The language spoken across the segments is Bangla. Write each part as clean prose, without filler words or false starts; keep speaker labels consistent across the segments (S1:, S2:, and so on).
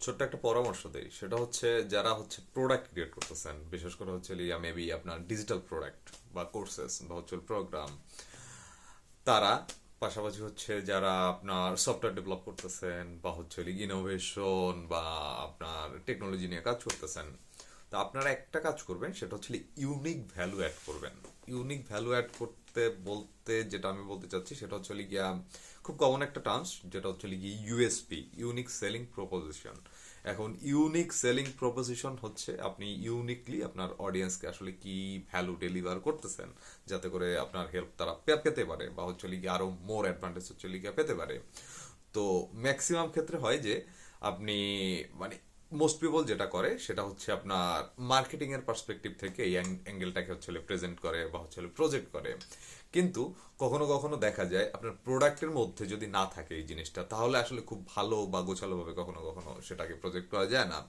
S1: ছোট্ট একটা পরামর্শ দেই, সেটা হচ্ছে যারা হচ্ছে প্রোডাক্ট ক্রিয়েট করতেছেন, বিশেষ করে হচ্ছে মেবি আপনার ডিজিটাল প্রোডাক্ট বা কোর্সেস বা হচ্ছে প্রোগ্রাম, তারা পাশাপাশি হচ্ছে যারা আপনার সফটওয়্যার ডেভেলপ করতেছেন বা হচ্ছে ইনোভেশন বা আপনার টেকনোলজি নিয়ে কাজ করতেছেন, তো আপনারা একটা কাজ করবেন, সেটা হচ্ছে ইউনিক ভ্যালু অ্যাড করবেন। ইউনিক ভ্যালু অ্যাড করতে বলতে যেটা আমি বলতে চাচ্ছি সেটা হচ্ছে গিয়া খুব কমন একটা টার্মস, যেটা হচ্ছে গিয়ে ইউএসপি, ইউনিক সেলিং প্রপোজিশন। এখন ইউনিক সেলিং প্রপোজিশন হচ্ছে আপনি ইউনিকলি আপনার অডিয়েন্সকে আসলে কি ভ্যালু ডেলিভার করতেছেন, যাতে করে আপনার হেল্প তারা পেতে পারে বা হচ্ছে গিয়ে আরো মোর অ্যাডভান্টেজ হচ্ছে গিয়ে পেতে পারে। তো ম্যাক্সিমাম ক্ষেত্রে হয় যে আপনি মানে মোস্ট পিপল যেটা করে সেটা হচ্ছে আপনার মার্কেটিং এর পার্সপেক্টিভ থেকে এই অ্যাঙ্গেলটাকে হচ্ছে প্রেজেন্ট করে বা হচ্ছে প্রজেক্ট করে। কিন্তু কখনো কখনো দেখা যায় আপনার প্রোডাক্টের মধ্যে যদি না থাকে এই জিনিসটা, তাহলে আসলে খুব ভালো বা গোছালো ভাবে কখনো কখনো সেটাকে প্রজেক্ট করা যায় না।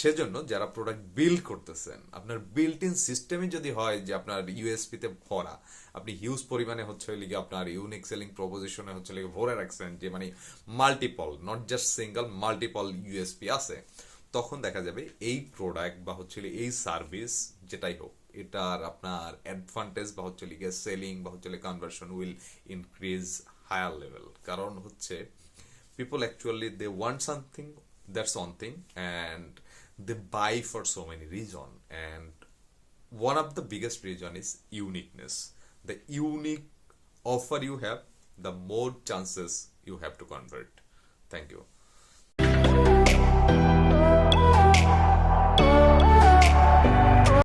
S1: সেজন্য যারা প্রোডাক্ট বিল্ড করতেছেন, আপনার বিল্ট ইন সিস্টেমই যদি হয় যে আপনার ইউএসপি তে ভরা, আপনি হিউজ পরিমাণে হচ্ছে লিগে আপনার ইউনিক সেলিং প্রপোজিশনে হচ্ছে লিগে ভরে রাখছেন, যে মানে multiple, not just single, multiple USP আছে, তখন দেখা যাবে এই প্রোডাক্ট বা হচ্ছে এই সার্ভিস যেটাই হোক, এটার আপনার অ্যাডভান্টেজ বা হচ্ছে লিগে সেলিং বা হচ্ছে conversion will increase higher level. কারণ হচ্ছে people actually they want something, that's one thing, and they buy for so many reason, and one of the biggest reason is uniqueness. The unique offer you have, the more chances you have to convert. Thank you.